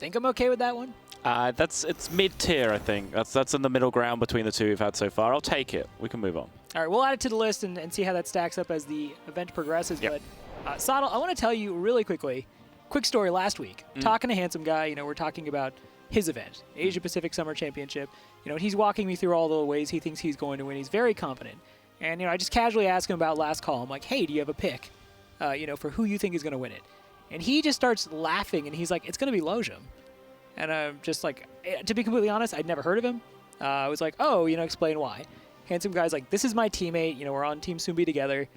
think I'm okay with that one. It's mid-tier, I think. That's in the middle ground between the two we've had so far. I'll take it. We can move on. All right, we'll add it to the list and see how that stacks up as the event progresses. Yep. But Sodal, I want to tell you really quickly, quick story last week. Talking to Handsome Guy, we're talking about his event, Asia-Pacific Summer Championship. He's walking me through all the ways he thinks he's going to win. He's very confident. And, I just casually ask him about last call. I'm like, hey, do you have a pick, for who you think is going to win it? And he just starts laughing, and he's like, it's going to be Rojom. And I'm just like, to be completely honest, I'd never heard of him. I was like, oh, explain why. Handsome Guy's like, this is my teammate. We're on Team Soombi together.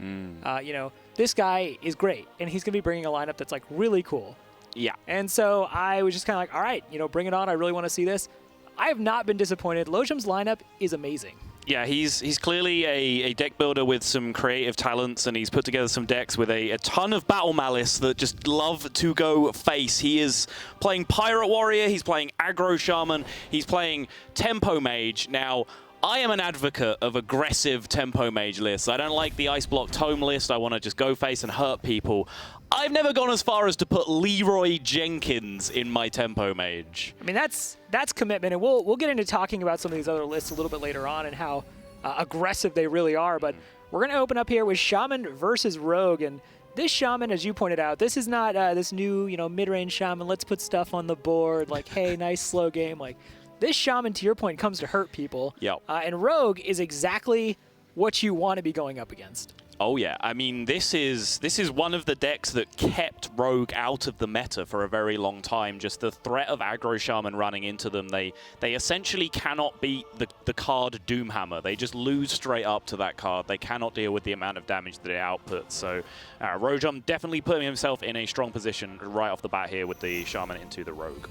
This guy is great, and he's going to be bringing a lineup that's, like, really cool. Yeah. And so I was just kind of like, all right, bring it on. I really want to see this. I have not been disappointed. Rojom's lineup is amazing. Yeah, he's clearly a deck builder with some creative talents, and he's put together some decks with a ton of battle malice that just love to go face. He is playing Pirate Warrior, he's playing Aggro Shaman, he's playing Tempo Mage. Now, I am an advocate of aggressive Tempo Mage lists. I don't like the Ice Block Tome list. I want to just go face and hurt people. I've never gone as far as to put Leroy Jenkins in my Tempo Mage. I mean, that's commitment, and we'll get into talking about some of these other lists a little bit later on and how aggressive they really are. But we're going to open up here with Shaman versus Rogue, and this Shaman, as you pointed out, this is not this new mid-range Shaman. Let's put stuff on the board, like, hey, nice slow game. Like, this Shaman, to your point, comes to hurt people. Yep. And Rogue is exactly what you want to be going up against. Oh yeah, I mean this is one of the decks that kept Rogue out of the meta for a very long time. Just the threat of Aggro Shaman running into them, they essentially cannot beat the card Doomhammer. They just lose straight up to that card. They cannot deal with the amount of damage that it outputs. So Rojom definitely putting himself in a strong position right off the bat here with the Shaman into the Rogue.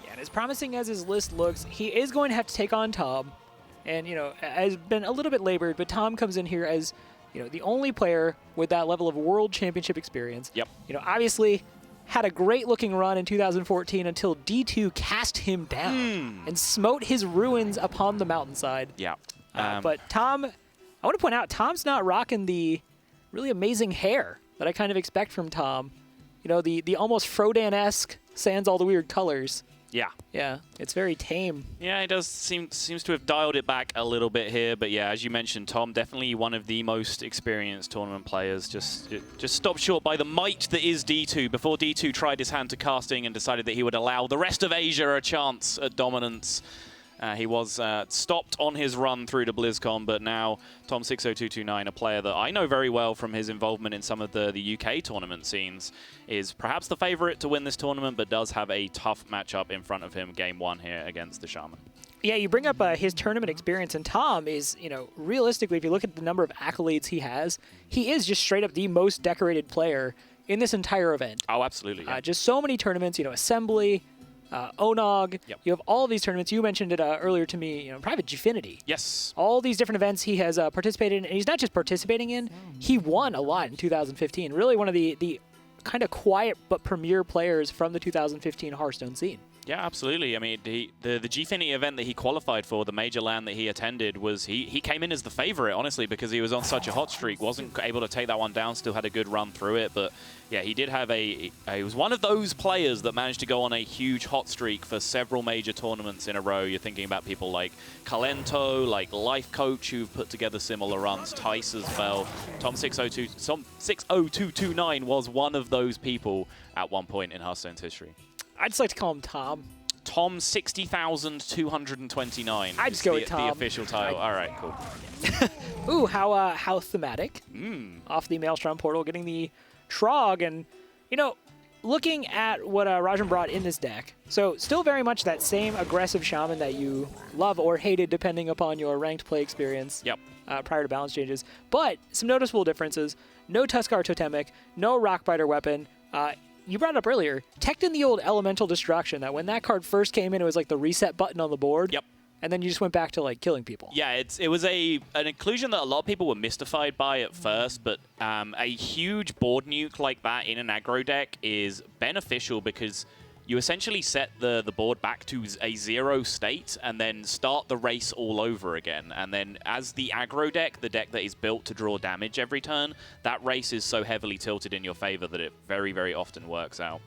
Yeah, and as promising as his list looks, he is going to have to take on Tom. And has been a little bit labored, but Tom comes in here as the only player with that level of world championship experience. Yep. Obviously had a great-looking run in 2014 until D2 cast him down and smote his ruins upon the mountainside. Yeah. But Tom, I want to point out, Tom's not rocking the really amazing hair that I kind of expect from Tom. The almost Frodan-esque, sans all the weird colors. Yeah. Yeah, it's very tame. Yeah, it does seems to have dialed it back a little bit here, but yeah, as you mentioned, Tom, definitely one of the most experienced tournament players. Just stopped short by the might that is D2 before D2 tried his hand to casting and decided that he would allow the rest of Asia a chance at dominance. He was stopped on his run through to BlizzCon, but now tom60299, a player that I know very well from his involvement in some of the UK tournament scenes, is perhaps the favorite to win this tournament, but does have a tough matchup in front of him game one here against the Shaman. Yeah, you bring up his tournament experience, and Tom is, realistically, if you look at the number of accolades he is just straight up the most decorated player in this entire event. Oh, absolutely. Yeah. Just so many tournaments, Assembly, Onog, Yep. You have all these tournaments. You mentioned it earlier to me, Private Gfinity. Yes. All these different events he has participated in, and he's not just participating in, he won a lot in 2015. Really one of the kind of quiet but premier players from the 2015 Hearthstone scene. Yeah, absolutely. I mean, the Gfinity event that he qualified for, the major LAN that he attended, was he came in as the favorite, honestly, because he was on such a hot streak, wasn't able to take that one down, still had a good run through it, but yeah, he did have he was one of those players that managed to go on a huge hot streak for several major tournaments in a row. You're thinking about people like Calento, like Life Coach, who've put together similar runs, Tice as well. tom60299 was one of those people at one point in Hearthstone's history. I'd just like to call him Tom. Tom 60,229. I just go with Tom. The official title. All right, cool. Ooh, how thematic. Off the Maelstrom portal, getting the Trog, and looking at what Rojom brought in this deck. So still very much that same aggressive Shaman that you love or hated depending upon your ranked play experience. Yep. Prior to balance changes, but some noticeable differences. No Tuskar Totemic, no Rockbiter weapon. You brought it up earlier, teched in the old Elemental Destruction, that when that card first came in, it was like the reset button on the board. Yep. And then you just went back to like killing people. Yeah, it was an inclusion that a lot of people were mystified by at first, but a huge board nuke like that in an aggro deck is beneficial because you essentially set the board back to a 0 state and then start the race all over again. And then as the aggro deck, the deck that is built to draw damage every turn, that race is so heavily tilted in your favor that it very, very often works out.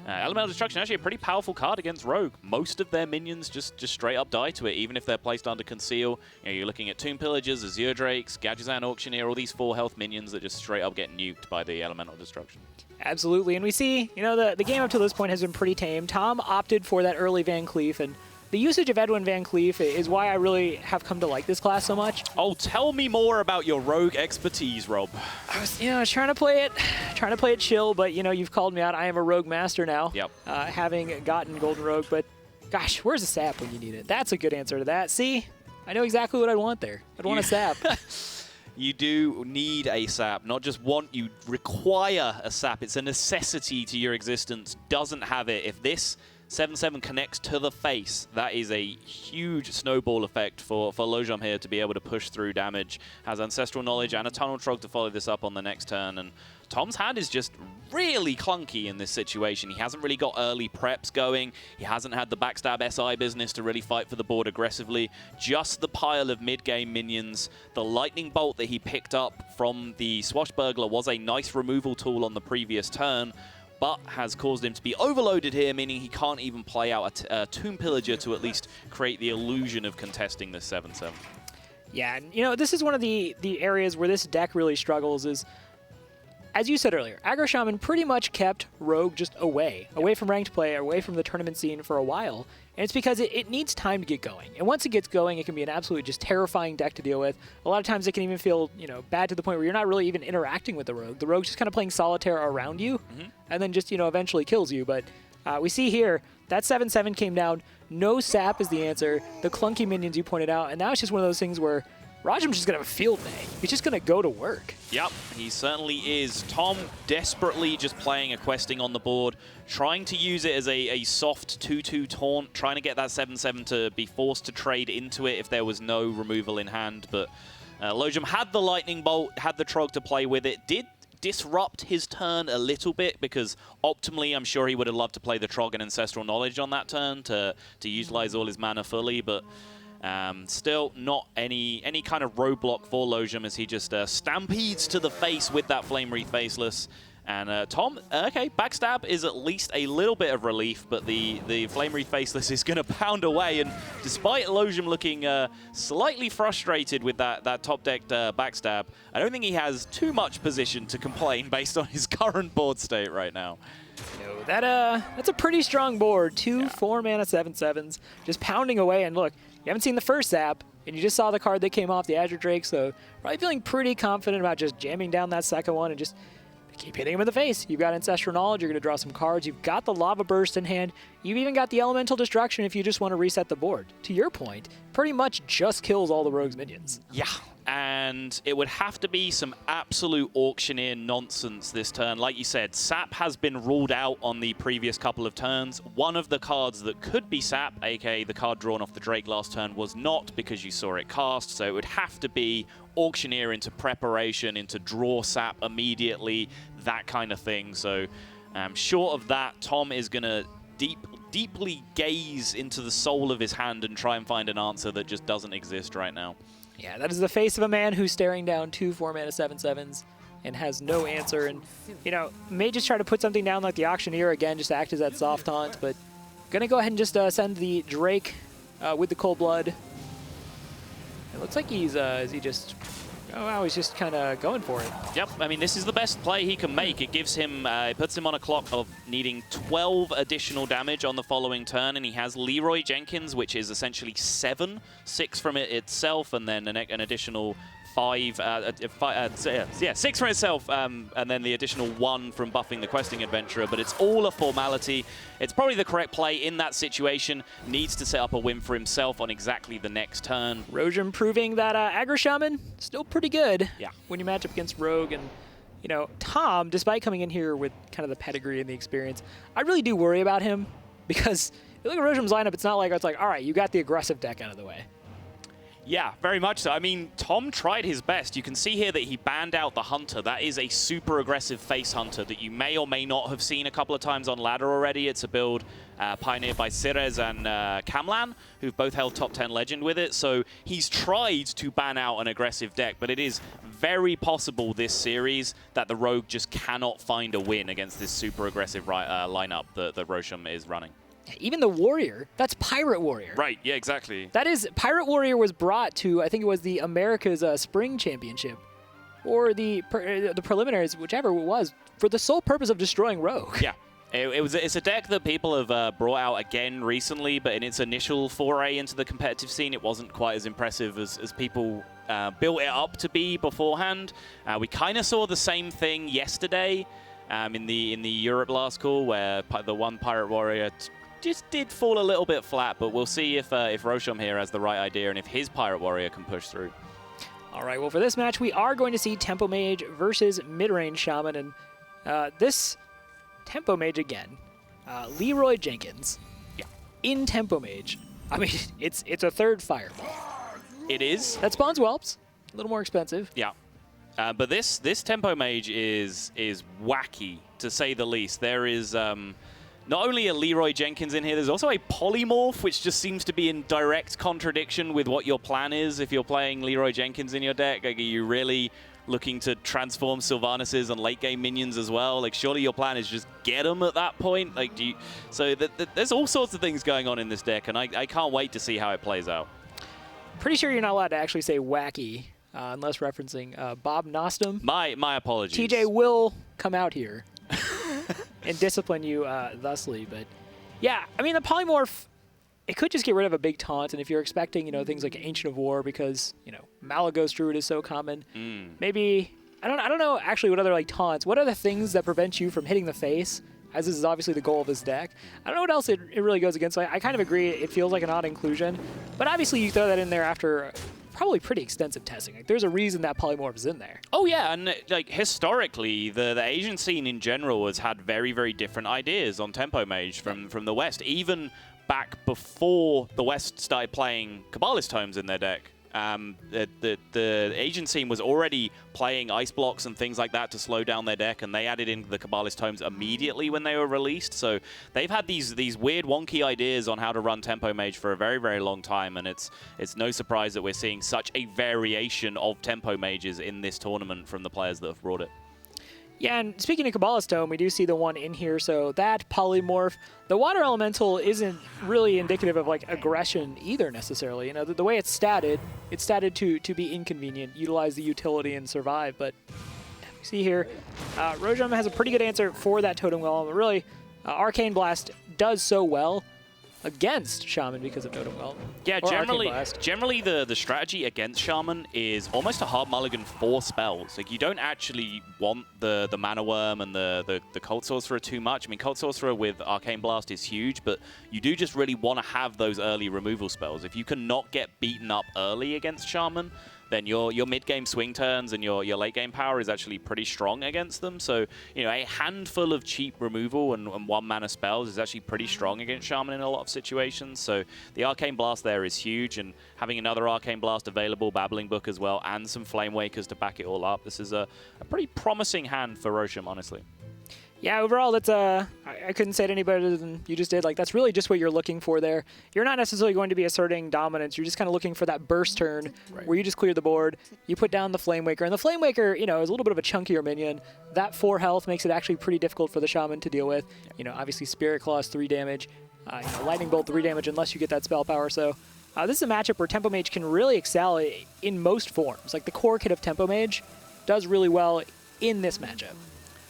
Elemental Destruction, actually a pretty powerful card against Rogue. Most of their minions just straight up die to it, even if they're placed under Conceal. You know, you're looking at Tomb Pillagers, Azure Drakes, Gadgetzan Auctioneer, all these 4 health minions that just straight up get nuked by the Elemental Destruction. Absolutely, and we see, you know, the game up to this point has been pretty tame. Tom opted for that early Van Cleef, and the usage of Edwin Van Cleef is why I really have come to like this class so much. Oh, tell me more about your Rogue expertise, Rob. I was trying to play it chill, but, you know, you've called me out. I am a Rogue master now, Yep. Having gotten Golden Rogue, but gosh, where's a sap when you need it? That's a good answer to that. See, I know exactly what I'd want there. I'd want a sap. You do need a sap, not just want, you require a sap. It's a necessity to your existence. Doesn't have it. If this 7/7 connects to the face, that is a huge snowball effect for Rojom here to be able to push through damage. Has Ancestral Knowledge and a Tunnel Trog to follow this up on the next turn, and Tom's hand is just really clunky in this situation. He hasn't really got early preps going. He hasn't had the backstab SI business to really fight for the board aggressively. Just the pile of mid-game minions. The Lightning Bolt that he picked up from the Swashbuckler was a nice removal tool on the previous turn, but has caused him to be overloaded here, meaning he can't even play out a Tomb Pillager to at least create the illusion of contesting this 7/7. Yeah, and, you know, this is one of the areas where this deck really struggles is, as you said earlier, Aggro Shaman pretty much kept Rogue just away from ranked play, away from the tournament scene for a while. And it's because it needs time to get going. And once it gets going, it can be an absolutely just terrifying deck to deal with. A lot of times it can even feel, you know, bad to the point where you're not really even interacting with the Rogue. The Rogue's just kind of playing solitaire around you and then just, you know, eventually kills you. But we see here, that 7/7 came down. No sap is the answer. The clunky minions you pointed out. And now it's just one of those things where Rojom's just going to have a field day. He's just going to go to work. Yep, he certainly is. Tom desperately just playing a questing on the board, trying to use it as a soft 2/2 taunt, trying to get that 7/7 to be forced to trade into it if there was no removal in hand. But Rojom had the Lightning Bolt, had the Trog to play with it, did disrupt his turn a little bit because optimally I'm sure he would have loved to play the Trog and Ancestral Knowledge on that turn to utilize all his mana fully, but still not any kind of roadblock for Rojom as he just stampedes to the face with that Flame Wreath Faceless. And Tom, okay, backstab is at least a little bit of relief, but the Flame Wreath Faceless is going to pound away. And despite Rojom looking slightly frustrated with that top-decked backstab, I don't think he has too much position to complain based on his current board state right now. No, that's a pretty strong board. 2 4-mana 7/7s, just pounding away. And look, you haven't seen the first zap, and you just saw the card that came off the Azure Drake, so probably feeling pretty confident about just jamming down that second one and just keep hitting him in the face. You've got Ancestral Knowledge, you're going to draw some cards, you've got the Lava Burst in hand, you've even got the Elemental Destruction if you just want to reset the board. To your point, pretty much just kills all the Rogue's minions. Yeah, and it would have to be some absolute auctioneer nonsense this turn. Like you said, Sap has been ruled out on the previous couple of turns. One of the cards that could be Sap, aka the card drawn off the Drake last turn, was not because you saw it cast, so it would have to be auctioneer into preparation, into draw Sap immediately, that kind of thing. So short of that, Tom is going to deeply gaze into the soul of his hand and try and find an answer that just doesn't exist right now. Yeah, that is the face of a man who's staring down 2 4-mana 7/7s and has no answer. And, you know, may just try to put something down like the Auctioneer again, just to act as that soft taunt, but gonna go ahead and just send the Drake with the Cold Blood. It looks like he's, is he just... Oh, wow, he's just kind of going for it. Yep, I mean, this is the best play he can make. It gives him, it puts him on a clock of needing 12 additional damage on the following turn, and he has Leroy Jenkins, which is essentially 7, 6 from it itself, and then an additional 6 from itself, and then the additional 1 from buffing the Questing Adventurer, but it's all a formality. It's probably the correct play in that situation. Needs to set up a win for himself on exactly the next turn. Rojom proving that Aggro Shaman, still pretty good yeah, when you match up against Rogue. And, you know, Tom, despite coming in here with kind of the pedigree and the experience, I really do worry about him because if you look at Rojom's lineup, it's not like it's like, all right, you got the aggressive deck out of the way. Yeah, very much so. I mean, Tom tried his best. You can see here that he banned out the Hunter. That is a super aggressive face Hunter that you may or may not have seen a couple of times on ladder already. It's a build pioneered by Cirez and Kamlan, who've both held top 10 legend with it. So he's tried to ban out an aggressive deck, but it is very possible this series that the Rogue just cannot find a win against this super aggressive lineup that Rojom is running. Even the Warrior, that's Pirate Warrior. Right, yeah, exactly. That is, Pirate Warrior was brought to, I think it was the America's Spring Championship, or the preliminaries, whichever it was, for the sole purpose of destroying Rogue. Yeah. It's a deck that people have brought out again recently, but in its initial foray into the competitive scene, it wasn't quite as impressive as people built it up to be beforehand. We kind of saw the same thing yesterday in the Europe Last Call, where the one Pirate Warrior just did fall a little bit flat, but we'll see if Rojom here has the right idea and if his Pirate Warrior can push through. All right, well, for this match, we are going to see Tempo Mage versus Mid-Range Shaman, and this Tempo Mage again, Leroy Jenkins. Yeah. In Tempo Mage. I mean, it's a third Fireball. It is. That spawns Whelps. A little more expensive. Yeah. But this Tempo Mage is wacky, to say the least. There is not only a Leroy Jenkins in here, there's also a Polymorph, which just seems to be in direct contradiction with what your plan is if you're playing Leroy Jenkins in your deck. Like, are you really looking to transform Sylvanas and late game minions as well? Like, surely your plan is just get them at that point. Like, so there's all sorts of things going on in this deck, and I can't wait to see how it plays out. Pretty sure you're not allowed to actually say wacky unless referencing Bob Nostum. My apologies. TJ will come out here and discipline you thusly, but yeah, I mean, the Polymorph, it could just get rid of a big taunt, and if you're expecting, things like Ancient of War, because, Malagos Druid is so common, maybe, I don't know actually what other, taunts, what are the things that prevent you from hitting the face, as this is obviously the goal of this deck. I don't know what else it really goes against. I kind of agree, it feels like an odd inclusion, but obviously you throw that in there after probably pretty extensive testing. Like, there's a reason that Polymorph is in there. Oh yeah, and historically, the Asian scene in general has had very, very different ideas on Tempo Mage from the West, even back before the West started playing Kabbalist Tomes in their deck. The Asian scene was already playing ice blocks and things like that to slow down their deck, and they added in the Kabbalist Tomes immediately when they were released. So they've had these weird, wonky ideas on how to run Tempo Mage for a very, very long time, and it's no surprise that we're seeing such a variation of Tempo Mages in this tournament from the players that have brought it. Yeah, and speaking of Kabbalist Tome, we do see the one in here, so that Polymorph, the Water Elemental isn't really indicative of, aggression either, necessarily. The way it's statted to be inconvenient, utilize the utility and survive, but you see here, Rojom has a pretty good answer for that Totem Golem, but really, Arcane Blast does so well against Shaman because of Totem Golem. Yeah, generally the strategy against Shaman is almost a hard mulligan for spells. Like, you don't actually want the Mana Worm and the Cult Sorcerer too much. I mean, Cult Sorcerer with Arcane Blast is huge, but you do just really want to have those early removal spells. If you can not get beaten up early against Shaman, then your mid-game swing turns and your late-game power is actually pretty strong against them. So, a handful of cheap removal and one-mana spells is actually pretty strong against Shaman in a lot of situations. So the Arcane Blast there is huge, and having another Arcane Blast available, Babbling Book as well, and some Flame Wakers to back it all up, this is a pretty promising hand for Rojom, honestly. Yeah, overall, that's I couldn't say it any better than you just did. That's really just what you're looking for there. You're not necessarily going to be asserting dominance. You're just kind of looking for that burst turn where you just clear the board. You put down the Flame Waker, and the Flame Waker, is a little bit of a chunkier minion. That 4 health makes it actually pretty difficult for the Shaman to deal with. Obviously Spirit Claw is 3 damage. Lightning Bolt 3 damage unless you get that spell power. So this is a matchup where Tempo Mage can really excel in most forms. Like, the core kit of Tempo Mage does really well in this matchup.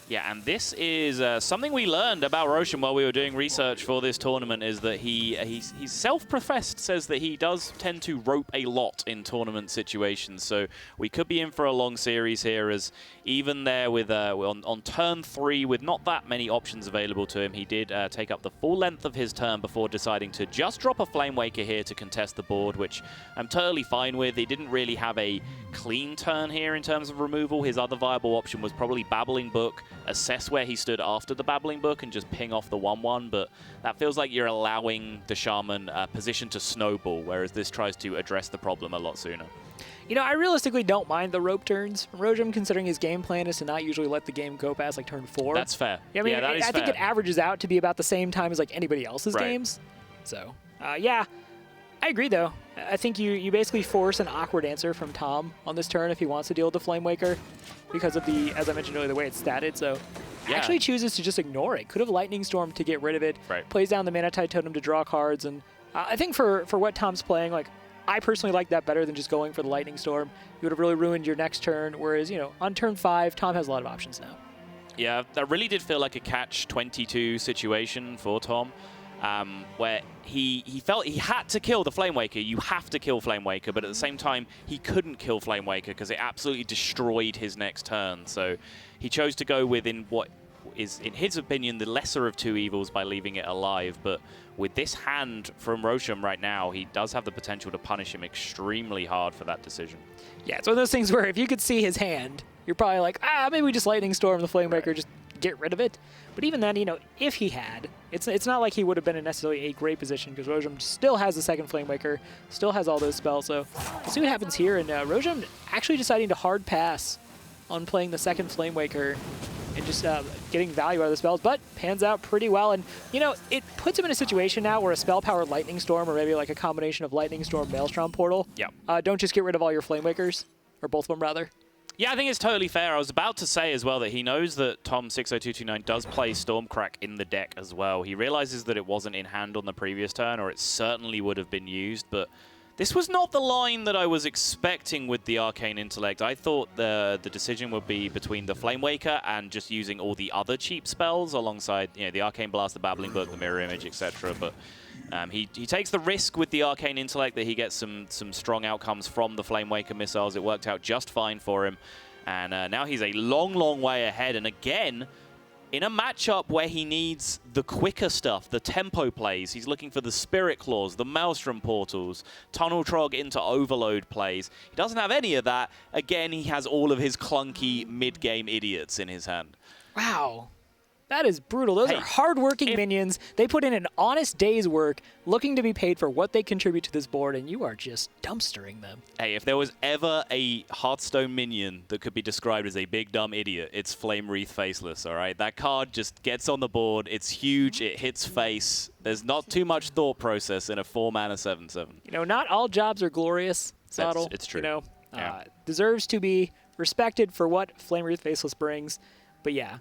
Yeah, and this is something we learned about Rojom while we were doing research for this tournament, is that he's self-professed says that he does tend to rope a lot in tournament situations. So we could be in for a long series here, as even there with on turn 3 with not that many options available to him, he did take up the full length of his turn before deciding to just drop a Flame Waker here to contest the board, which I'm totally fine with. He didn't really have a clean turn here in terms of removal. His other viable option was probably Babbling Book, assess where he stood after the Babbling Book, and just ping off the 1-1. But that feels like you're allowing the Shaman a position to snowball, whereas this tries to address the problem a lot sooner. You know, I realistically don't mind the rope turns from Rojom, considering his game plan is to not usually let the game go past like turn 4. That's fair. Yeah, I mean, that is I think fair. it averages out to be about the same time as like anybody else's games. So, yeah, I agree though. I think you basically force an awkward answer from Tom on this turn if he wants to deal with the Flame Waker because of the, as I mentioned earlier, the way it's statted. So, actually chooses to just ignore it. Could have Lightning Storm to get rid of it. Plays down the Mana Tide Totem to draw cards, and I think for what Tom's playing, like, I personally like that better than just going for the Lightning Storm. You would have really ruined your next turn, whereas, you know, on turn 5, Tom has a lot of options now. Yeah, that really did feel like a catch-22 situation for Tom, where he felt he had to kill the Flame Waker. You have to kill Flame Waker, but at the same time, he couldn't kill Flame Waker because it absolutely destroyed his next turn. So he chose to go within what is, in his opinion, the lesser of two evils by leaving it alive. But with this hand from Rojom right now, he does have the potential to punish him extremely hard for that decision. Yeah, it's one of those things where if you could see his hand, you're probably like, maybe we just Lightning Storm the Flame Waker, just get rid of it. But even then, you know, if he had, it's not like he would have been in necessarily a great position because Rojom still has the second Flame Waker, still has all those spells. So we'll see what happens here. And Rojom actually deciding to hard pass on playing the second Flame Waker and just getting value out of the spells, but pans out pretty well. And, you know, it puts him in a situation now where a spell-powered Lightning Storm, or maybe like a combination of Lightning Storm, Maelstrom Portal, don't just get rid of all your Flame Wakers, or both of them, rather. Yeah, I think it's totally fair. I was about to say as well that he knows that tom60299 does play Stormcrack in the deck as well. He realizes that it wasn't in hand on the previous turn, or it certainly would have been used, but this was not the line that I was expecting with the Arcane Intellect. I thought the decision would be between the Flame Waker and just using all the other cheap spells alongside, you know, the Arcane Blast, the Babbling Book, the Mirror Image, etc. But he takes the risk with the Arcane Intellect that he gets some strong outcomes from the Flame Waker missiles. It worked out just fine for him. And now he's a long, long way ahead. And again, in a matchup where he needs the quicker stuff, the tempo plays, he's looking for the Spirit Claws, the Maelstrom Portals, Tunnel Trog into Overload plays. He doesn't have any of that. Again, he has all of his clunky mid-game idiots in his hand. Wow. That is brutal. Those are hard-working minions. They put in an honest day's work, looking to be paid for what they contribute to this board, and you are just dumpstering them. Hey, if there was ever a Hearthstone minion that could be described as a big dumb idiot, it's Flame Wreath Faceless, all right? That card just gets on the board. It's huge. It hits face. There's not too much thought process in a 4-mana 7/7. You know, not all jobs are glorious, Sottle. It's true. You know, deserves to be respected for what Flame Wreath Faceless brings. But yeah,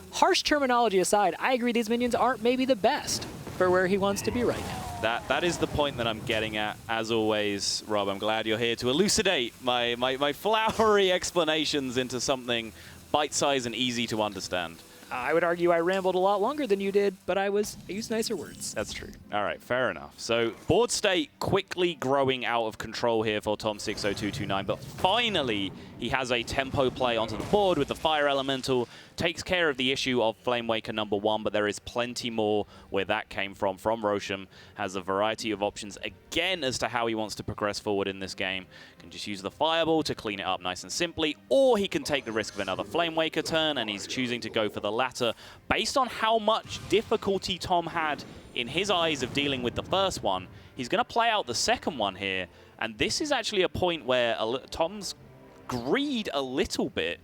harsh terminology aside, I agree these minions aren't maybe the best for where he wants to be right now. That is the point that I'm getting at. As always, Rob, I'm glad you're here to elucidate my flowery explanations into something bite-sized and easy to understand. I would argue I rambled a lot longer than you did, but I used nicer words. That's true. All right, fair enough. So board state quickly growing out of control here for tom60299, but finally he has a tempo play onto the board with the Fire Elemental, takes care of the issue of Flame Waker #1, but there is plenty more where that came from Rojom. Has a variety of options again as to how he wants to progress forward in this game. Can just use the Fireball to clean it up nice and simply, or he can take the risk of another Flame Waker turn, and he's choosing to go for the latter based on how much difficulty Tom had in his eyes of dealing with the first one. He's going to play out the second one here, and this is actually a point where Tom's greed a little bit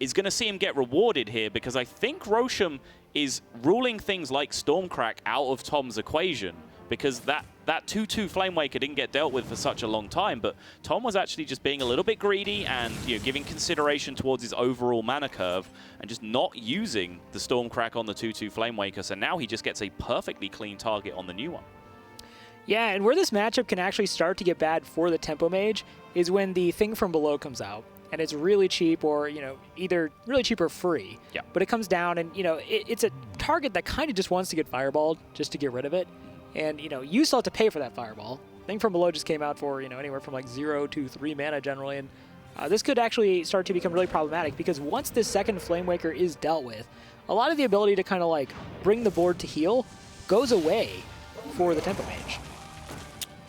is going to see him get rewarded here, because I think Rojom is ruling things like Stormcrack out of Tom's equation, because that 2/2 Flame Waker didn't get dealt with for such a long time, but Tom was actually just being a little bit greedy and, you know, giving consideration towards his overall mana curve and just not using the Stormcrack on the 2/2 Flame Waker, so now he just gets a perfectly clean target on the new one. Yeah, and where this matchup can actually start to get bad for the Tempo Mage is when the Thing from Below comes out, and it's really cheap, or, you know, either really cheap or free. Yeah. But it comes down, and, you know, it's a target that kind of just wants to get fireballed just to get rid of it. And, you know, you still have to pay for that fireball. Thing from Below just came out for, you know, anywhere from like 0 to 3 mana generally, and this could actually start to become really problematic, because once this second Flame Waker is dealt with, a lot of the ability to kind of like bring the board to heal goes away for the Tempo Mage.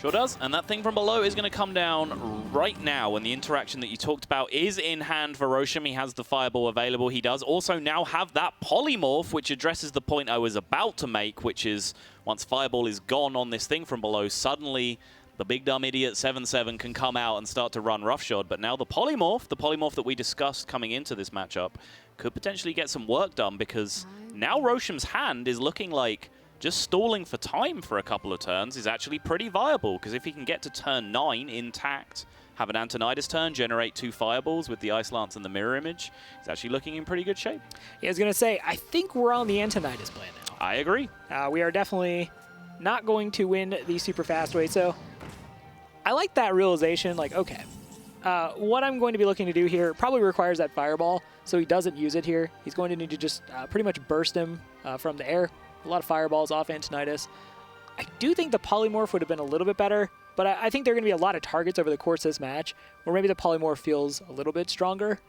Sure does, and that thing from below is going to come down right now, and the interaction that you talked about is in hand for Rojom. He has the Fireball available. He does also now have that Polymorph, which addresses the point I was about to make, which is once Fireball is gone on this thing from below, suddenly the big dumb idiot 7-7 can come out and start to run roughshod. But now the Polymorph that we discussed coming into this matchup, could potentially get some work done, because now Rojom's hand is looking like just stalling for time for a couple of turns is actually pretty viable, because if he can get to turn 9 intact, have an Antonidas turn, generate 2 Fireballs with the Ice Lance and the Mirror Image, he's actually looking in pretty good shape. Yeah, I was going to say, I think we're on the Antonidas plan now. I agree. We are definitely not going to win the super fast way, so I like that realization, like, okay, what I'm going to be looking to do here probably requires that Fireball, so he doesn't use it here. He's going to need to just pretty much burst him from the air. A lot of Fireballs off Antonidas. I do think the Polymorph would have been a little bit better, but I think there are going to be a lot of targets over the course of this match where maybe the Polymorph feels a little bit stronger.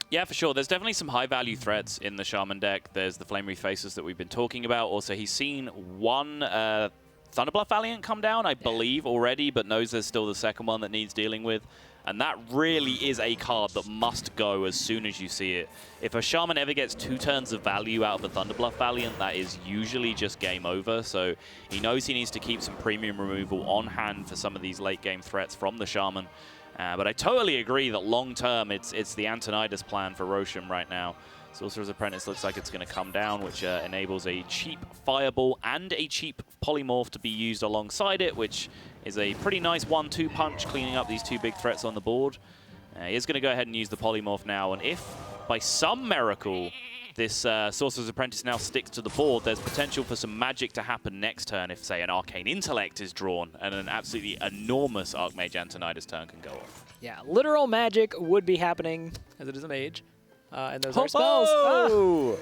Yeah, for sure. There's definitely some high-value threats in the Shaman deck. There's the Flame Wreath Faces that we've been talking about. Also, he's seen one Thunderbluff Valiant come down, I believe, already, but knows there's still the second one that needs dealing with. And that really is a card that must go as soon as you see it. If a Shaman ever gets 2 turns of value out of the Thunderbluff Valiant, that is usually just game over. So he knows he needs to keep some premium removal on hand for some of these late-game threats from the Shaman. But I totally agree that long-term, it's the Antonidas plan for Rojom right now. Sorcerer's Apprentice looks like it's going to come down, which enables a cheap Fireball and a cheap Polymorph to be used alongside it, which is a pretty nice 1-2 punch, cleaning up these 2 big threats on the board. He is going to go ahead and use the Polymorph now, and if, by some miracle, this Sorcerer's Apprentice now sticks to the board, there's potential for some magic to happen next turn if, say, an Arcane Intellect is drawn, and an absolutely enormous Archmage Antonidas turn can go off. Yeah, literal magic would be happening, as it is a mage. And those are spells. Oh!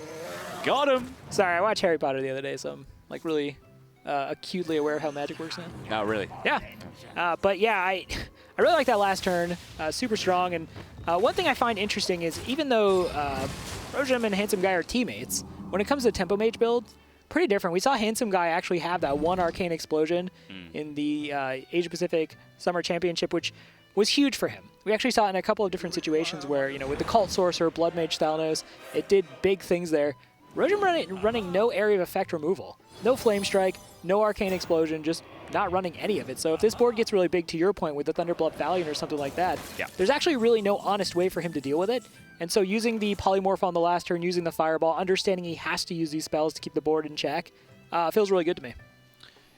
Got him! Sorry, I watched Harry Potter the other day, so I'm like really acutely aware of how magic works now. Oh, really? Yeah. But yeah, I really like that last turn. Super strong. And one thing I find interesting is even though Rojom and Handsome Guy are teammates, when it comes to Tempo Mage build, pretty different. We saw Handsome Guy actually have that one Arcane Explosion in the Asia-Pacific Summer Championship, which was huge for him. We actually saw it in a couple of different situations where, you know, with the Cult Sorcerer, Blood Mage Thalnos, it did big things there. Rojom running no area of effect removal. No Flame Strike, no Arcane Explosion, just not running any of it. So if this board gets really big, to your point, with the Thunderbluff Valiant or something like that, there's actually really no honest way for him to deal with it. And so using the Polymorph on the last turn, using the Fireball, understanding he has to use these spells to keep the board in check, feels really good to me.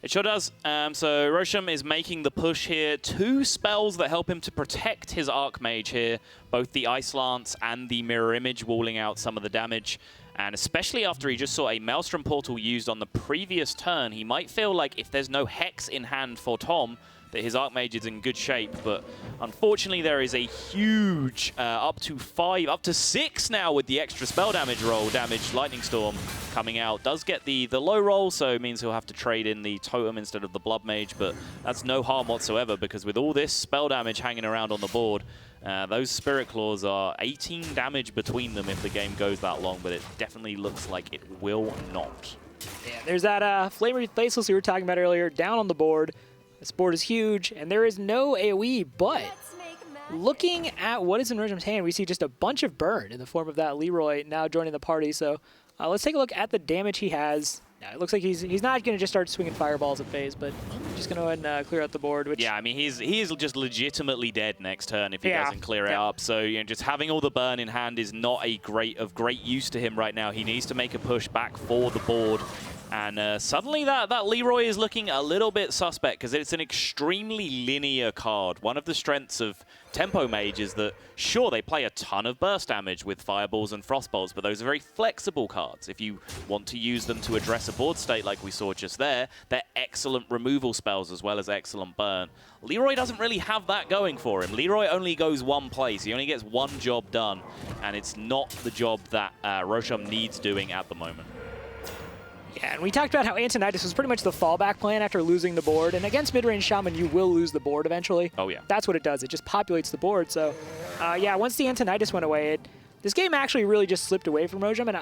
It sure does. So Rojom is making the push here. 2 spells that help him to protect his Archmage here, both the Ice Lance and the Mirror Image, walling out some of the damage. And especially after he just saw a Maelstrom Portal used on the previous turn, he might feel like if there's no Hex in hand for Tom, that his Archmage is in good shape. But unfortunately, there is a huge up to 6 now with the extra spell damage roll. Damage Lightning Storm coming out. Does get the low roll, so it means he'll have to trade in the Totem instead of the Blood Mage. But that's no harm whatsoever, because with all this spell damage hanging around on the board, those Spirit Claws are 18 damage between them if the game goes that long, but it definitely looks like it will not. Yeah, there's that Flame Wreath Faceless we were talking about earlier down on the board. This board is huge, and there is no AoE, but looking at what is in Rojom's hand, we see just a bunch of burn in the form of that Leroy now joining the party. So let's take a look at the damage he has. Now, it looks like he's not going to just start swinging fireballs at phase, but just going to go ahead and clear out the board. Which, yeah, I mean, he is just legitimately dead next turn if he doesn't clear it up. So, you know, just having all the burn in hand is not of great use to him right now. He needs to make a push back for the board. And suddenly that Leroy is looking a little bit suspect, because it's an extremely linear card. One of the strengths of Tempo Mage is that, sure, they play a ton of burst damage with Fireballs and Frostbolts, but those are very flexible cards. If you want to use them to address a board state like we saw just there, they're excellent removal spells as well as excellent burn. Leroy doesn't really have that going for him. Leroy only goes one place. He only gets one job done, and it's not the job that Rojom needs doing at the moment. Yeah, and we talked about how Antonidas was pretty much the fallback plan after losing the board. And against mid-range Shaman, you will lose the board eventually. Oh, yeah. That's what it does. It just populates the board. So, yeah, once the Antonidas went away, this game actually really just slipped away from Rojom. And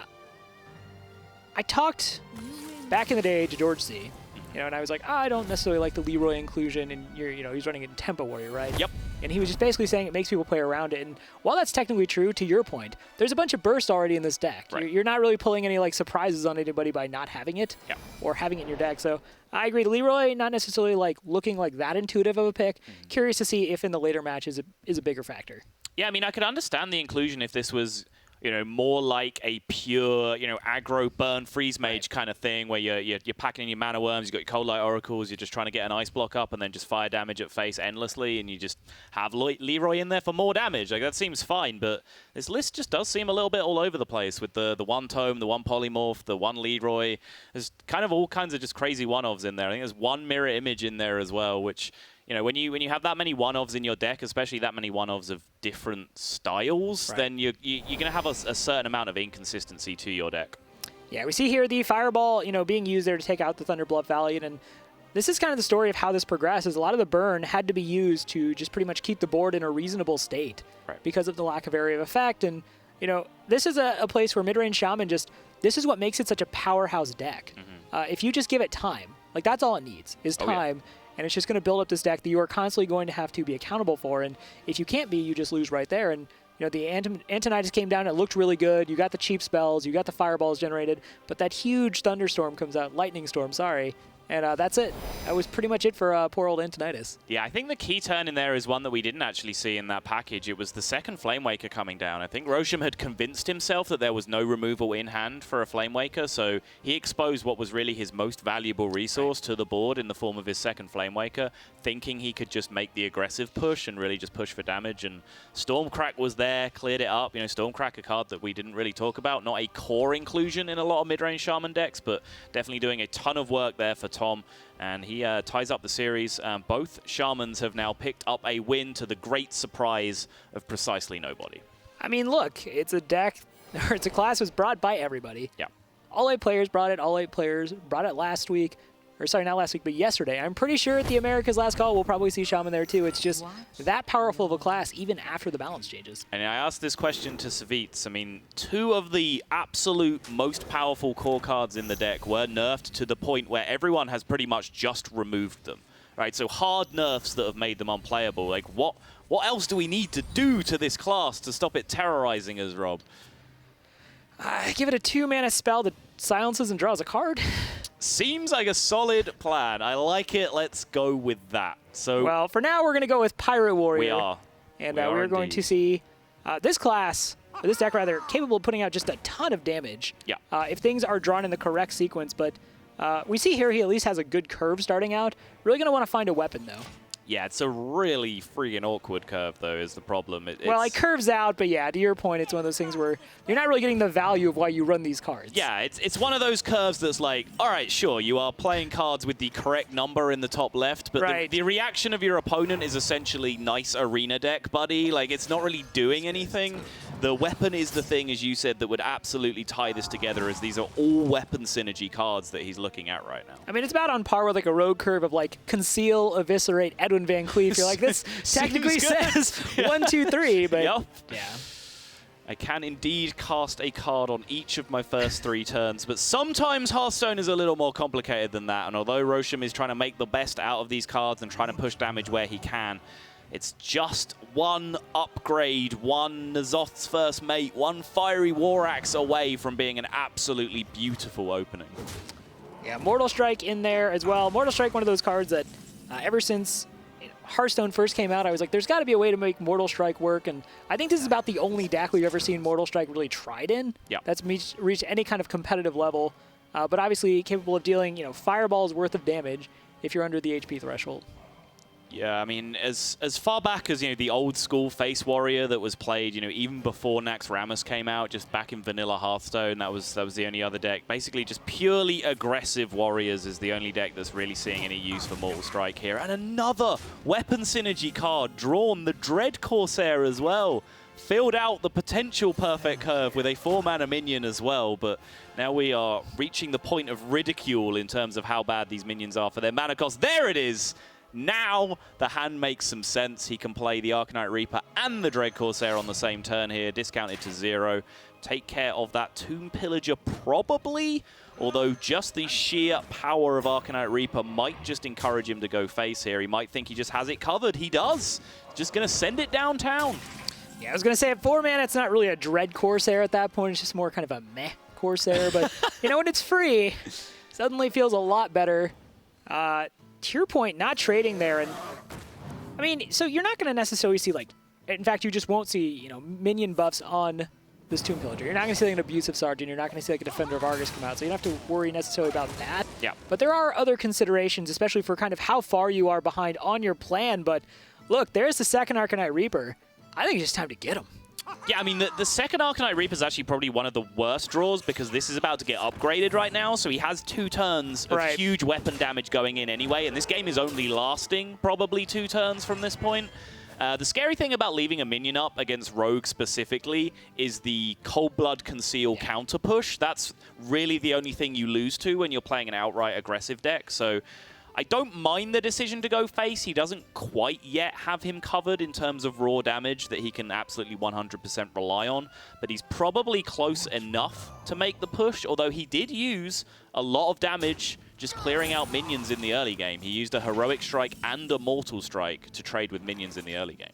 I talked back in the day to George C. And I was like, I don't necessarily like the Leroy inclusion, and he's running in Tempo Warrior, right? Yep. And he was just basically saying it makes people play around it. And while that's technically true, to your point, there's a bunch of burst already in this deck. Right. You're not really pulling any like surprises on anybody by not having it or having it in your deck. So I agree. Leroy, not necessarily like looking like that intuitive of a pick. Curious to see if in the later matches is a bigger factor. Yeah, I mean, I could understand the inclusion if this was, more like a pure, aggro burn freeze mage kind of thing where you're packing in your mana worms, you've got your cold light oracles, you're just trying to get an ice block up and then just fire damage at face endlessly, and you just have Leroy in there for more damage. Like, that seems fine, but this list just does seem a little bit all over the place with the one tome, the one polymorph, the one Leroy. There's kind of all kinds of just crazy one-offs in there. I think there's one mirror image in there as well, which... when you have that many one-offs in your deck, especially that many one-offs of different styles, then you're going to have a certain amount of inconsistency to your deck. Yeah, we see here the Fireball, being used there to take out the Thunderbluff Valiant, and this is kind of the story of how this progresses. A lot of the burn had to be used to just pretty much keep the board in a reasonable state because of the lack of area of effect, and this is a place where mid-range Shaman this is what makes it such a powerhouse deck. If you just give it time, like that's all it needs is time. And it's just going to build up this deck that you are constantly going to have to be accountable for. And if you can't be, you just lose right there. And, the Antonidas came down. It looked really good. You got the cheap spells. You got the fireballs generated. But that huge thunderstorm comes out. Lightning storm, sorry. And that's it. That was pretty much it for poor old Antonidas. Yeah, I think the key turn in there is one that we didn't actually see in that package. It was the second Flamewaker coming down. I think Rojom had convinced himself that there was no removal in hand for a Flamewaker, so he exposed what was really his most valuable resource to the board in the form of his second Flamewaker, thinking he could just make the aggressive push and really just push for damage. And Stormcrack was there, cleared it up. Stormcrack, a card that we didn't really talk about. Not a core inclusion in a lot of mid-range Shaman decks, but definitely doing a ton of work there for Tom, and he ties up the series. Both Shamans have now picked up a win to the great surprise of precisely nobody. I mean, look, it's a deck, or it's a class that was brought by everybody. Yeah. All 8 players brought it. All 8 players brought it last week. Or sorry, not last week, but yesterday. I'm pretty sure at the America's Last Call, we'll probably see Shaman there too. It's just that powerful of a class, even after the balance changes. And I asked this question to Savitz. I mean, 2 of the absolute most powerful core cards in the deck were nerfed to the point where everyone has pretty much just removed them. Right, so hard nerfs that have made them unplayable. Like, what else do we need to do to this class to stop it terrorizing us, Rob? Give it a 2-mana spell that silences and draws a card. Seems like a solid plan. I like it. Let's go with that. So, well, for now, we're going to go with Pirate Warrior. We are. And we're going to see this class, or this deck rather, capable of putting out just a ton of damage. Yeah. If things are drawn in the correct sequence. But we see here he at least has a good curve starting out. Really going to want to find a weapon, though. Yeah, it's a really freaking awkward curve, though, is the problem. Well, it curves out, but yeah, to your point, it's one of those things where you're not really getting the value of why you run these cards. Yeah, it's one of those curves that's like, all right, sure, you are playing cards with the correct number in the top left, but the reaction of your opponent is essentially nice arena deck, buddy. Like, it's not really doing anything. The weapon is the thing, as you said, that would absolutely tie this together, as these are all weapon synergy cards that he's looking at right now. I mean, it's about on par with like a rogue curve of like conceal, eviscerate, Edwin Van Cleef. You're like, this technically says 1, 2, 3, but yeah. I can indeed cast a card on each of my first 3 turns, but sometimes Hearthstone is a little more complicated than that, and although Rojom is trying to make the best out of these cards and trying to push damage where he can, it's just one upgrade, one N'Zoth's First Mate, one Fiery War Axe away from being an absolutely beautiful opening. Yeah, Mortal Strike in there as well. Mortal Strike, one of those cards that ever since Hearthstone first came out, I was like, there's got to be a way to make Mortal Strike work, and I think this is about the only deck we've ever seen Mortal Strike really tried in. Yeah. That's reached any kind of competitive level, but obviously capable of dealing, fireballs worth of damage if you're under the HP threshold. Yeah, I mean, as far back as, the old school Face Warrior that was played, even before Naxxramas came out, just back in vanilla Hearthstone, that was the only other deck. Basically, just purely aggressive warriors is the only deck that's really seeing any use for Mortal Strike here. And another weapon synergy card drawn, the Dread Corsair as well. Filled out the potential perfect curve with a 4-mana minion as well, but now we are reaching the point of ridicule in terms of how bad these minions are for their mana cost. There it is! Now the hand makes some sense. He can play the Arcanite Reaper and the Dread Corsair on the same turn here, discounted to 0. Take care of that Tomb Pillager probably, although just the sheer power of Arcanite Reaper might just encourage him to go face here. He might think he just has it covered. He does. Just going to send it downtown. Yeah, I was going to say at 4 mana, it's not really a Dread Corsair at that point. It's just more kind of a meh Corsair. But, you know, when it's free, suddenly feels a lot better. To your point, not trading there. And I mean, so you're not going to necessarily see, like, in fact, you just won't see, you know, minion buffs on this Tomb Pillager. You're not going to see like an Abusive Sergeant. You're not going to see like a Defender of Argus come out. So you don't have to worry necessarily about that. Yeah. But there are other considerations, especially for kind of how far you are behind on your plan. But look, there's the second Arcanite Reaper. I think it's just time to get him. Yeah, I mean, the second Arcanite Reaper is actually probably one of the worst draws because this is about to get upgraded right now. So he has 2 turns of huge weapon damage going in anyway. And this game is only lasting probably 2 turns from this point. The scary thing about leaving a minion up against Rogue specifically is the Cold Blood Conceal counter push. That's really the only thing you lose to when you're playing an outright aggressive deck. So I don't mind the decision to go face. He doesn't quite yet have him covered in terms of raw damage that he can absolutely 100% rely on. But he's probably close enough to make the push, although he did use a lot of damage just clearing out minions in the early game. He used a Heroic Strike and a Mortal Strike to trade with minions in the early game.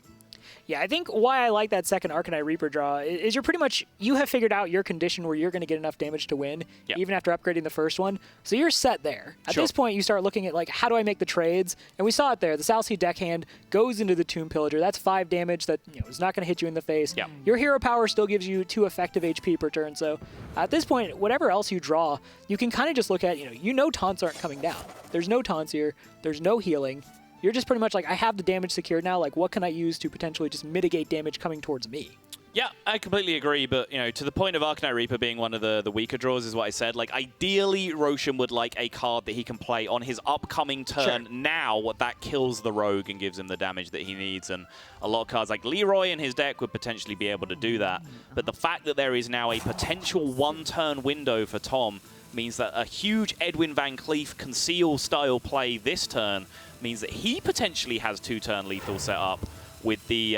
Yeah, I think why I like that second Arcanite Reaper draw is you're pretty much, you have figured out your condition where you're going to get enough damage to win, even after upgrading the first one. So you're set there. At this point, you start looking at, like, how do I make the trades? And we saw it there. The South Sea deckhand goes into the Tomb Pillager. That's 5 damage that, you know, is not going to hit you in the face. Your hero power still gives you 2 effective HP per turn. So at this point, whatever else you draw, you can kind of just look at, you know taunts aren't coming down. There's no taunts here. There's no healing. You're just pretty much like, I have the damage secured now. Like, what can I use to potentially just mitigate damage coming towards me? Yeah, I completely agree. But, you know, to the point of Arcanite Reaper being one of the weaker draws is what I said. Like, ideally, Rojom would like a card that he can play on his upcoming turn now that kills the Rogue and gives him the damage that he needs. And a lot of cards like Leroy in his deck would potentially be able to do that. But the fact that there is now a potential 1-turn window for Tom means that a huge Edwin Van Cleef Conceal style play this turn means that he potentially has 2-turn lethal set up with the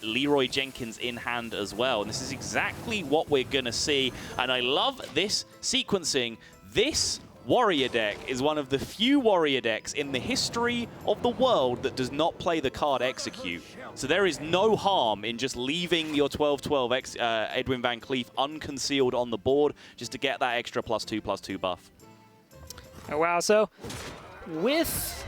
Leroy Jenkins in hand as well. And this is exactly what we're going to see. And I love this sequencing. This Warrior deck is one of the few Warrior decks in the history of the world that does not play the card Execute. So there is no harm in just leaving your 12/12 Edwin Van Cleef unconcealed on the board just to get that extra +2/+2 buff. Oh, wow. So with...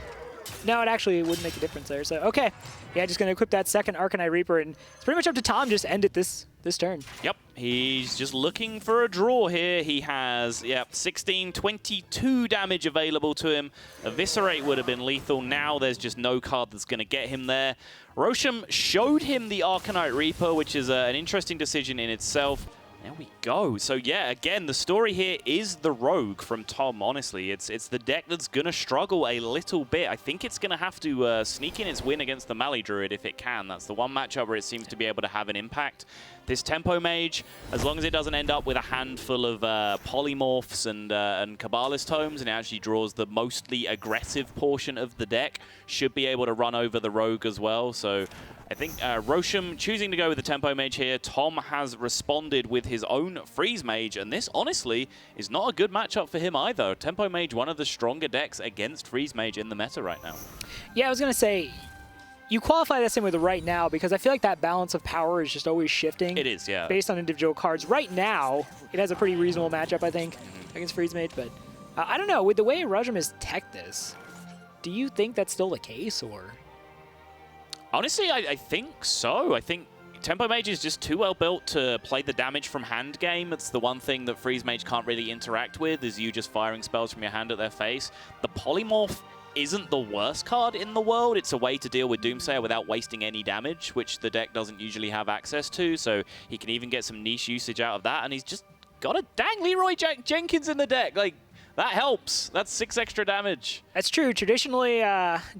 No, it actually wouldn't make a difference there. So, okay. Yeah, just going to equip that second Arcanite Reaper, and it's pretty much up to Tom just to end it this turn. Yep, he's just looking for a draw here. He has, 16, 22 damage available to him. Eviscerate would have been lethal. Now there's just no card that's going to get him there. Rojom showed him the Arcanite Reaper, which is an interesting decision in itself. There we go. So yeah, again, the story here is the Rogue from Tom, honestly. It's the deck that's going to struggle a little bit. I think it's going to have to sneak in its win against the Mali Druid if it can. That's the one matchup where it seems to be able to have an impact. This Tempo Mage, as long as it doesn't end up with a handful of Polymorphs and Kabbalist Tomes and it actually draws the mostly aggressive portion of the deck, should be able to run over the Rogue as well. So I think Rojom choosing to go with the Tempo Mage here. Tom has responded with his own Freeze Mage, and this, honestly, is not a good matchup for him either. Tempo Mage, one of the stronger decks against Freeze Mage in the meta right now. Yeah, I was going to say, you qualify that same with the right now because I feel like that balance of power is just always shifting. It is, yeah. Based on individual cards. Right now, it has a pretty reasonable matchup, I think, against Freeze Mage, but I don't know. With the way Rojom has teched this, do you think that's still the case, or...? Honestly, I think so. I think Tempo Mage is just too well built to play the damage from hand game. It's the one thing that Freeze Mage can't really interact with, is you just firing spells from your hand at their face. The Polymorph isn't the worst card in the world. It's a way to deal with Doomsayer without wasting any damage, which the deck doesn't usually have access to, so he can even get some niche usage out of that, and he's just got a dang Leroy Jenkins in the deck. Like, that helps. That's 6 extra damage. That's true. Traditionally,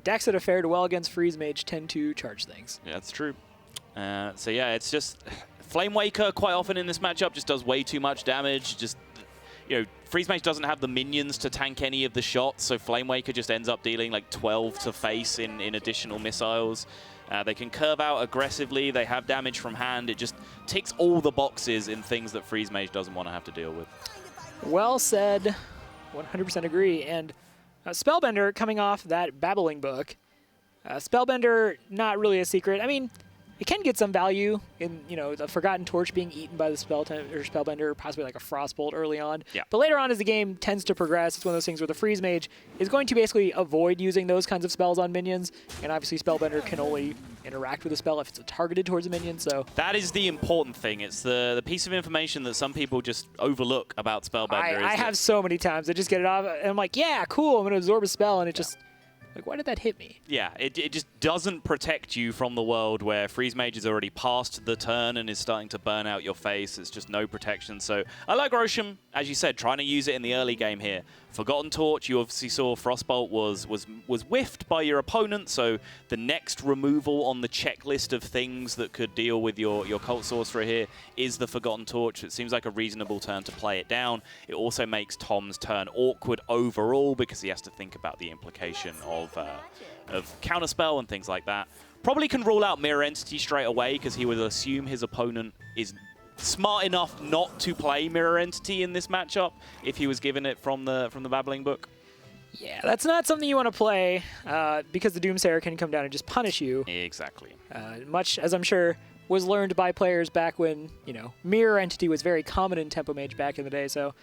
decks that have fared well against Freeze Mage tend to charge things. Yeah, that's true. So yeah, it's just Flame Waker quite often in this matchup just does way too much damage. Just, you know, Freeze Mage doesn't have the minions to tank any of the shots, so Flame Waker just ends up dealing like 12 to face in additional missiles. They can curve out aggressively. They have damage from hand. It just ticks all the boxes in things that Freeze Mage doesn't want to have to deal with. Well said. 100% agree. And Spellbender coming off that babbling book. Spellbender, not really a secret. I mean, it can get some value in, you know, the Forgotten Torch being eaten by the Spellbender, possibly like a Frostbolt early on. Yeah. But later on as the game tends to progress, it's one of those things where the Freeze Mage is going to basically avoid using those kinds of spells on minions. And obviously Spellbender can only interact with a spell if it's targeted towards a minion, so... That is the important thing. It's the piece of information that some people just overlook about Spellbender. I have so many times I just get it off, and I'm like, yeah, cool, I'm going to absorb a spell, and it just... Like, why did that hit me? Yeah, it just doesn't protect you from the world where Freeze Mage has already passed the turn and is starting to burn out your face. It's just no protection. So I like Rojom, as you said, trying to use it in the early game here. Forgotten Torch, you obviously saw Frostbolt was whiffed by your opponent, so the next removal on the checklist of things that could deal with your Cult Sorcerer here is the Forgotten Torch. It seems like a reasonable turn to play it down. It also makes Tom's turn awkward overall because he has to think about the implication of Counterspell and things like that. Probably can rule out Mirror Entity straight away because he would assume his opponent is smart enough not to play Mirror Entity in this matchup if he was given it from the Babbling Book. Yeah, that's not something you want to play because the Doomsayer can come down and just punish you. Exactly. Much as I'm sure was learned by players back when, you know, Mirror Entity was very common in Tempo Mage back in the day, so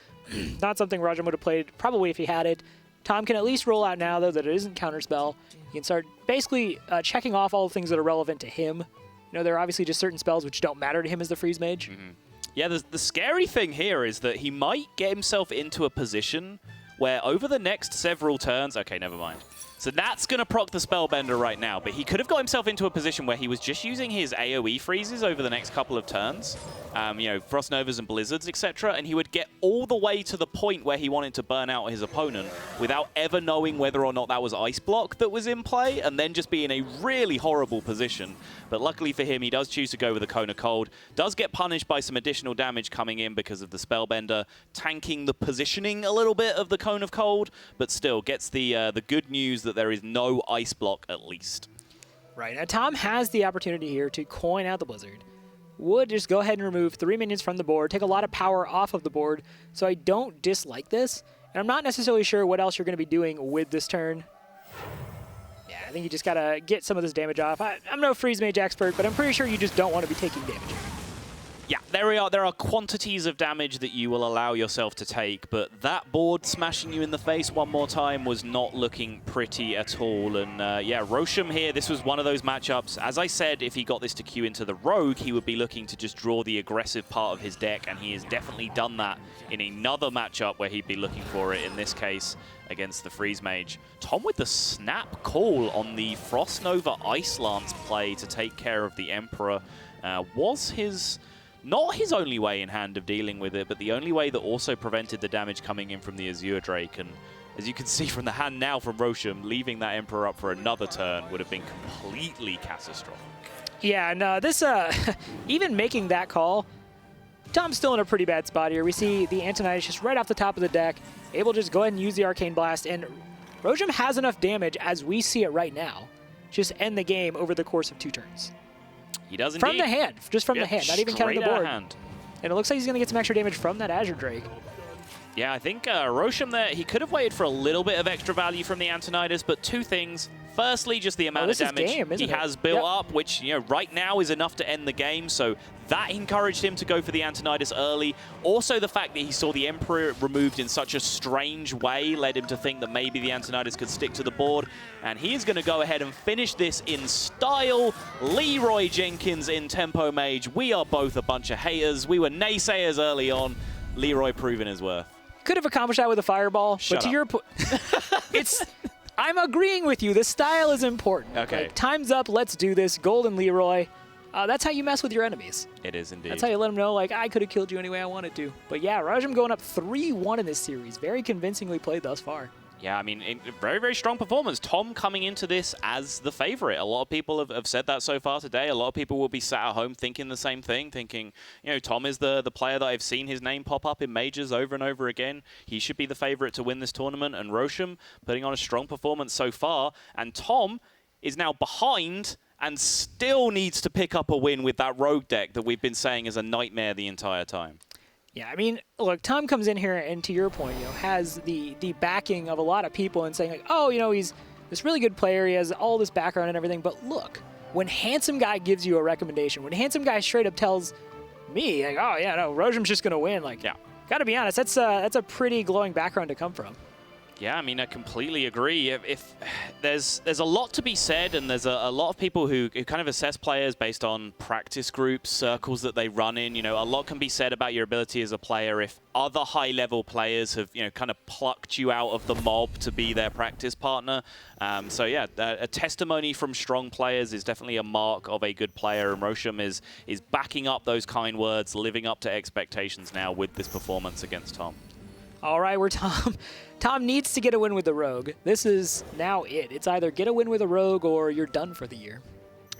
not something Rojom would have played probably if he had it. Tom can at least roll out now, though, that it isn't Counterspell. He can start basically checking off all the things that are relevant to him. You know, there are obviously just certain spells which don't matter to him as the Freeze Mage. Mm-hmm. Yeah, the scary thing here is that he might get himself into a position where over the next several turns... Okay, never mind. So that's going to proc the Spellbender right now, but he could have got himself into a position where he was just using his AoE freezes over the next couple of turns, you know, Frost Novas and Blizzards, etc., and he would get all the way to the point where he wanted to burn out his opponent without ever knowing whether or not that was Ice Block that was in play, and then just be in a really horrible position. But luckily for him, he does choose to go with the Cone of Cold, does get punished by some additional damage coming in because of the Spellbender, tanking the positioning a little bit of the Cone of Cold, but still gets the good news that there is no Ice Block at least. Right. Now, Tom has the opportunity here to coin out the Blizzard. Would just go ahead and remove 3 minions from the board, take a lot of power off of the board, so I don't dislike this. And I'm not necessarily sure what else you're going to be doing with this turn. Yeah, I think you just got to get some of this damage off. I'm no Freeze Mage expert, but I'm pretty sure you just don't want to be taking damage here. Yeah, there are quantities of damage that you will allow yourself to take, but that board smashing you in the face one more time was not looking pretty at all. And yeah, Rojom here, this was one of those matchups. As I said, if he got this to queue into the Rogue, he would be looking to just draw the aggressive part of his deck, and he has definitely done that in another matchup where he'd be looking for it, in this case against the Freeze Mage. Tom with the snap call on the Frost Nova Ice Lance play to take care of the Emperor was his... Not his only way in hand of dealing with it, but the only way that also prevented the damage coming in from the Azure Drake. And as you can see from the hand now from Rojom, leaving that Emperor up for another turn would have been completely catastrophic. Yeah, and this, even making that call, Tom's still in a pretty bad spot here. We see the Antonidas just right off the top of the deck, able to just go ahead and use the Arcane Blast, and Rojom has enough damage, as we see it right now, just end the game over the course of 2 turns. He does indeed. From the hand, just from the hand, not even counting the board. Hand. And it looks like he's going to get some extra damage from that Azure Drake. Yeah, I think Rojom there, he could have waited for a little bit of extra value from the Antonidas, but 2 things. Firstly, just the amount of damage he has built up, which, you know, right now is enough to end the game, so that encouraged him to go for the Antonidas early. Also, the fact that he saw the Emperor removed in such a strange way led him to think that maybe the Antonidas could stick to the board, and he is going to go ahead and finish this in style. Leroy Jenkins in Tempo Mage. We are both a bunch of haters. We were naysayers early on. Leroy proving his worth. Could have accomplished that with a fireball, but to your point, I'm agreeing with you. The style is important. Okay. Like, time's up. Let's do this. Golden Leroy. That's how you mess with your enemies. It is indeed. That's how you let them know, like, I could have killed you any way I wanted to. But yeah, Rojom going up 3-1 in this series. Very convincingly played thus far. Yeah, I mean, very, very strong performance. Tom coming into this as the favorite. A lot of people have said that so far today. A lot of people will be sat at home thinking the same thing, thinking, you know, Tom is the player that I've seen his name pop up in majors over and over again. He should be the favorite to win this tournament. And Rojom putting on a strong performance so far. And Tom is now behind and still needs to pick up a win with that rogue deck that we've been saying is a nightmare the entire time. Yeah, I mean, look, Tom comes in here and, to your point, you know, has the backing of a lot of people and saying, like, oh, you know, he's this really good player, he has all this background and everything, but look, when Handsome Guy gives you a recommendation, when Handsome Guy straight up tells me, like, oh, yeah, no, Rojom's just going to win, like, yeah, gotta be honest, that's a pretty glowing background to come from. Yeah, I mean, I completely agree. If there's a lot to be said, and there's a lot of people who kind of assess players based on practice groups, circles that they run in. You know, a lot can be said about your ability as a player if other high-level players have, you know, kind of plucked you out of the mob to be their practice partner. So yeah, a testimony from strong players is definitely a mark of a good player, and Rojom is backing up those kind words, living up to expectations now with this performance against Tom. All right, we're Tom. Tom needs to get a win with the Rogue. This is now it. It's either get a win with a Rogue or you're done for the year.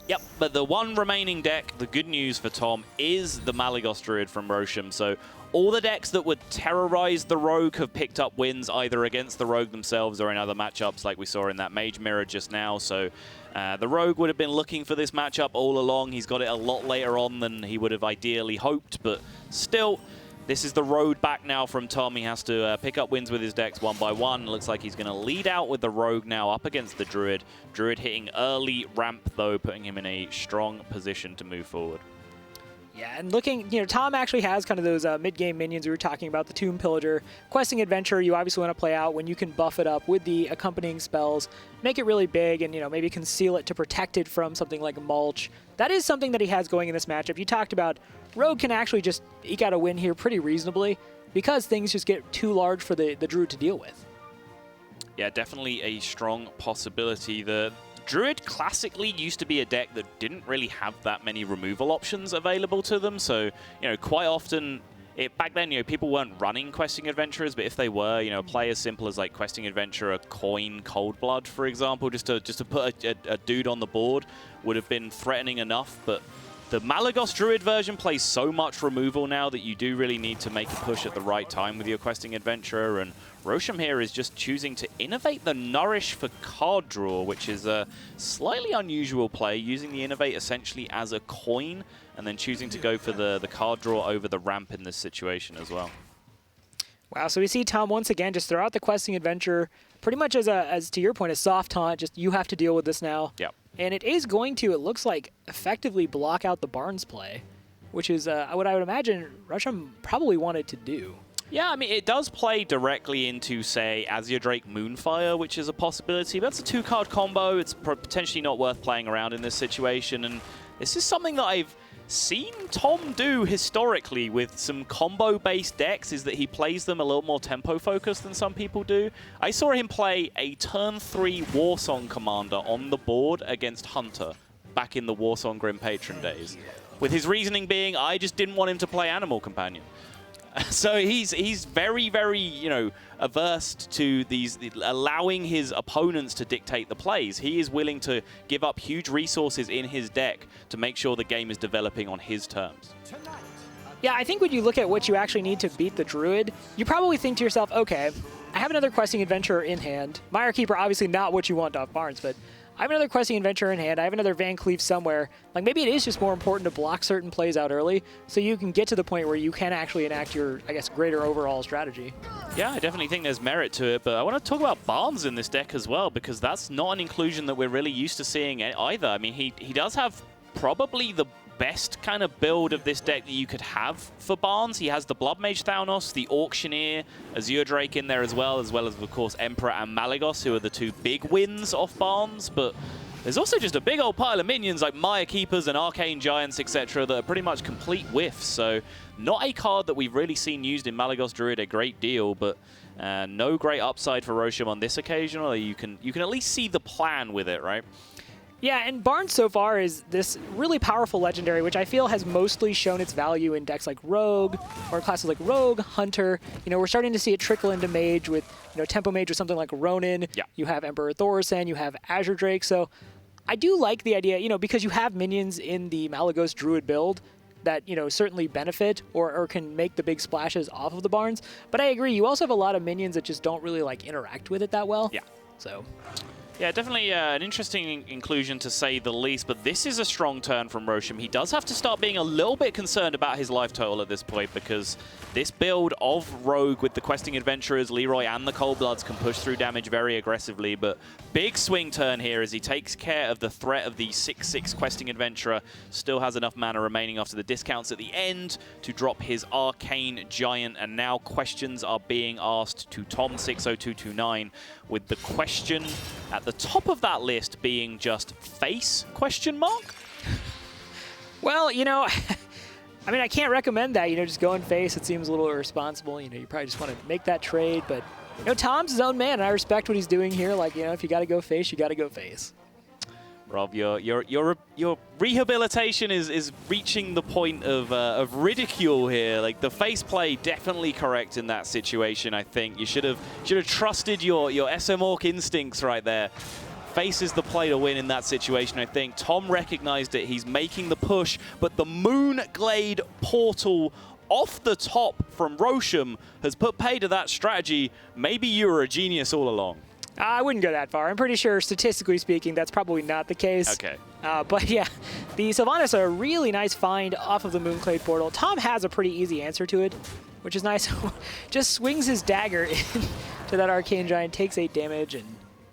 Yep, but the one remaining deck, the good news for Tom, is the Malygos Druid from Rojom. So all the decks that would terrorize the Rogue have picked up wins either against the Rogue themselves or in other matchups like we saw in that Mage Mirror just now. So the Rogue would have been looking for this matchup all along. He's got it a lot later on than he would have ideally hoped, but still, this is the road back now from Tom. He has to pick up wins with his decks one by one. Looks like he's going to lead out with the Rogue now up against the Druid. Druid hitting early ramp, though, putting him in a strong position to move forward. Yeah, and looking, you know, Tom actually has kind of those mid-game minions we were talking about, the Tomb Pillager. Questing Adventure, you obviously want to play out when you can buff it up with the accompanying spells, make it really big, and, you know, maybe conceal it to protect it from something like Mulch. That is something that he has going in this matchup. You talked about Rogue can actually just eke out a win here pretty reasonably because things just get too large for the Druid to deal with. Yeah, definitely a strong possibility. The Druid classically used to be a deck that didn't really have that many removal options available to them. So, you know, quite often, back then, you know, people weren't running Questing Adventurers, but if they were, you know, a play as simple as like Questing Adventurer, Coin, Cold Blood, for example, just to put a dude on the board would have been threatening enough. But the Malygos Druid version plays so much removal now that you do really need to make a push at the right time with your Questing Adventurer, and Rojom here is just choosing to innovate the Nourish for card draw, which is a slightly unusual play, using the Innovate essentially as a coin, and then choosing to go for the card draw over the ramp in this situation as well. Wow, so we see Tom once again just throw out the Questing Adventure, pretty much as to your point, a soft taunt, just you have to deal with this now. Yep. And it is going to, it looks like, effectively block out the Barnes play, which is what I would imagine Rojom probably wanted to do. Yeah, I mean, it does play directly into, say, Azure Drake Moonfire, which is a possibility. But that's a two-card combo. It's potentially not worth playing around in this situation. And this is something that I've seen Tom do historically with some combo-based decks, is that he plays them a little more tempo-focused than some people do. I saw him play a turn 3 Warsong Commander on the board against Hunter back in the Warsong Grim Patron days, with his reasoning being, I just didn't want him to play Animal Companion. So he's very, very, you know, averse to allowing his opponents to dictate the plays. He is willing to give up huge resources in his deck to make sure the game is developing on his terms. Yeah, I think when you look at what you actually need to beat the Druid, you probably think to yourself, okay, I have another Questing Adventurer in hand. Mire Keeper, obviously not what you want off Barnes, but I have another Questing Adventurer in hand. I have another Van Cleef somewhere. Like, maybe it is just more important to block certain plays out early so you can get to the point where you can actually enact your, I guess, greater overall strategy. Yeah, I definitely think there's merit to it, but I want to talk about Barnes in this deck as well, because that's not an inclusion that we're really used to seeing either. I mean, he does have probably the best kind of build of this deck that you could have for Barnes. He has the Blood Mage Thanos, the Auctioneer, Azure Drake in there as well, of course, Emperor and Malygos, who are the two big wins off Barnes. But there's also just a big old pile of minions like Mire Keepers and Arcane Giants, etc., that are pretty much complete whiffs. So not a card that we've really seen used in Malygos Druid a great deal, but no great upside for Rojom on this occasion, although you can at least see the plan with it, right? Yeah, and Barnes so far is this really powerful legendary, which I feel has mostly shown its value in decks like Rogue, or classes like Rogue, Hunter. You know, we're starting to see it trickle into Mage with, you know, Tempo Mage with something like Ronin. Yeah. You have Emperor Thorsen, you have Azure Drake. So I do like the idea, you know, because you have minions in the Malagos Druid build that, you know, certainly benefit or can make the big splashes off of the Barnes. But I agree, you also have a lot of minions that just don't really, like, interact with it that well. Yeah. So... Yeah, definitely an interesting inclusion to say the least, but this is a strong turn from Rojom. He does have to start being a little bit concerned about his life total at this point, because this build of Rogue with the Questing Adventurers, Leroy, and the Cold Bloods can push through damage very aggressively, but big swing turn here as he takes care of the threat of the 6/6 Questing Adventurer. Still has enough mana remaining after the discounts at the end to drop his Arcane Giant, and now questions are being asked to tom60299, with the question at the top of that list being just face question mark? Well, you know, I mean, I can't recommend that, you know, just going face. It seems a little irresponsible. You know, you probably just want to make that trade, but, you know, Tom's his own man, and I respect what he's doing here. Like, you know, if you got to go face, you got to go face. Rob, your rehabilitation is reaching the point of ridicule here. Like, the face play definitely correct in that situation. I think you should have trusted your SM Orc instincts right there. Face is the play to win in that situation. I think Tom recognized it. He's making the push, but the Moonglade portal off the top from Rojom has put pay to that strategy. Maybe you were a genius all along. I wouldn't go that far. I'm pretty sure, statistically speaking, that's probably not the case. Okay. But yeah, the Sylvanas are a really nice find off of the Moonclade portal. Tom has a pretty easy answer to it, which is nice. Just swings his dagger into that Arcane Giant, takes 8 damage, and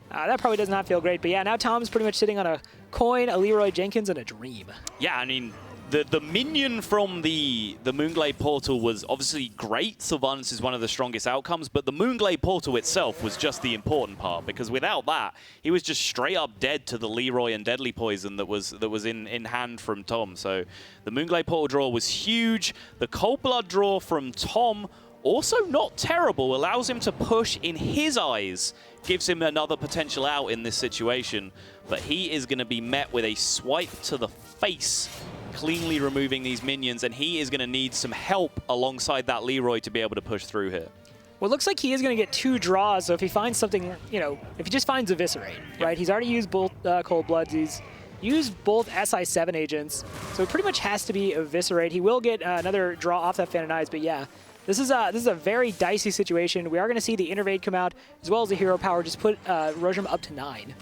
that probably does not feel great. But yeah, now Tom's pretty much sitting on a coin, a Leroy Jenkins, and a Dream. Yeah, I mean, the minion from the Moonglade portal was obviously great. Sylvanas is one of the strongest outcomes, but the Moonglade portal itself was just the important part, because without that, he was just straight up dead to the Leroy and Deadly Poison that was in hand from Tom. So the Moonglade portal draw was huge. The Cold Blood draw from Tom, also not terrible, allows him to push in his eyes, gives him another potential out in this situation, but he is going to be met with a swipe to the face, cleanly removing these minions, and he is going to need some help alongside that Leroy to be able to push through here. Well, it looks like he is going to get 2 draws, so if he finds something, you know, if he just finds Eviscerate, right? He's already used both Cold Bloods, he's used both SI7 agents, so it pretty much has to be Eviscerate. He will get another draw off that Phantom Knives, but yeah, this is a very dicey situation. We are going to see the Innervate come out, as well as the Hero Power just put Rojom up to 9.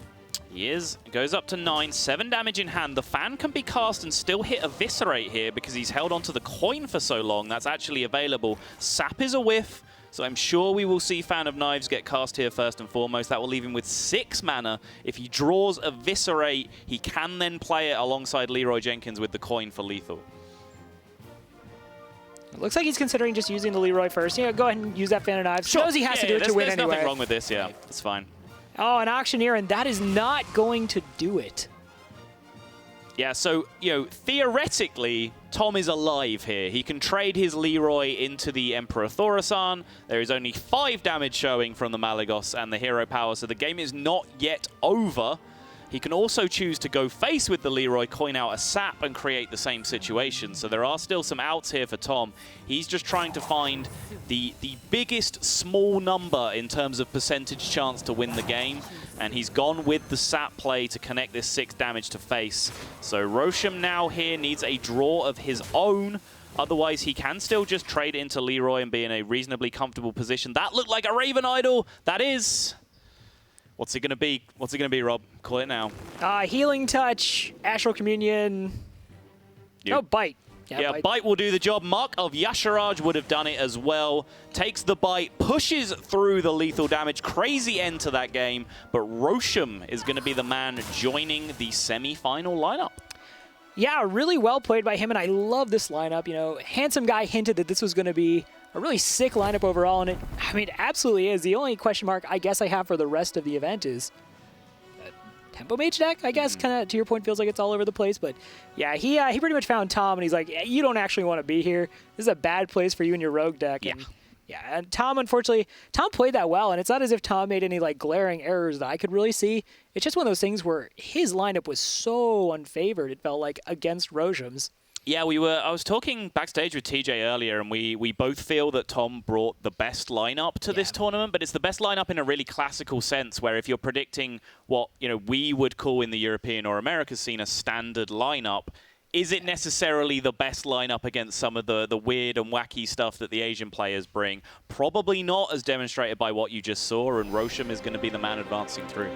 He is. Goes up to 9, 7 damage in hand. The fan can be cast and still hit Eviscerate here because he's held onto the coin for so long. That's actually available. Sap is a whiff, so I'm sure we will see Fan of Knives get cast here first and foremost. That will leave him with 6 mana. If he draws Eviscerate, he can then play it alongside Leroy Jenkins with the coin for lethal. It looks like he's considering just using the Leroy first. Yeah, go ahead and use that Fan of Knives. Sure. Knows he has to do it to win there's anyway. Nothing wrong with this, yeah. It's fine. Oh, an Auctioneer, and that is not going to do it. Yeah, so, you know, theoretically, Tom is alive here. He can trade his Leroy into the Emperor Thaurissan. There is only 5 damage showing from the Malagos and the Hero Power, so the game is not yet over. He can also choose to go face with the Leroy, coin out a sap, and create the same situation. So there are still some outs here for Tom. He's just trying to find the biggest small number in terms of percentage chance to win the game. And he's gone with the sap play to connect this 6 damage to face. So Rojom now here needs a draw of his own. Otherwise, he can still just trade into Leroy and be in a reasonably comfortable position. That looked like a Raven Idol. That is... What's it going to be? What's it going to be, Rob? Call it now. Healing Touch, Astral Communion. No, Bite. Yeah, bite will do the job. Mark of Yasharaj would have done it as well. Takes the bite, pushes through the lethal damage. Crazy end to that game. But Rojom is going to be the man joining the semi-final lineup. Yeah, really well played by him, and I love this lineup. You know, Handsome Guy hinted that this was going to be a really sick lineup overall, and it absolutely is. The only question mark I guess I have for the rest of the event is Tempo Mage deck, I guess, kind of to your point, feels like it's all over the place. But yeah, he pretty much found Tom, and he's like, you don't actually want to be here. This is a bad place for you and your Rogue deck. Yeah. And Yeah, and Tom, unfortunately, Tom played that well, and it's not as if Tom made any like glaring errors that I could really see. It's just one of those things where his lineup was so unfavored, it felt like, against Rojom's. Yeah, I was talking backstage with TJ earlier, and we both feel that Tom brought the best lineup to this tournament, but it's the best lineup in a really classical sense, where if you're predicting what we would call in the European or America scene a standard lineup, is it necessarily the best lineup against some of the weird and wacky stuff that the Asian players bring? Probably not, as demonstrated by what you just saw, and Rojom is going to be the man advancing through.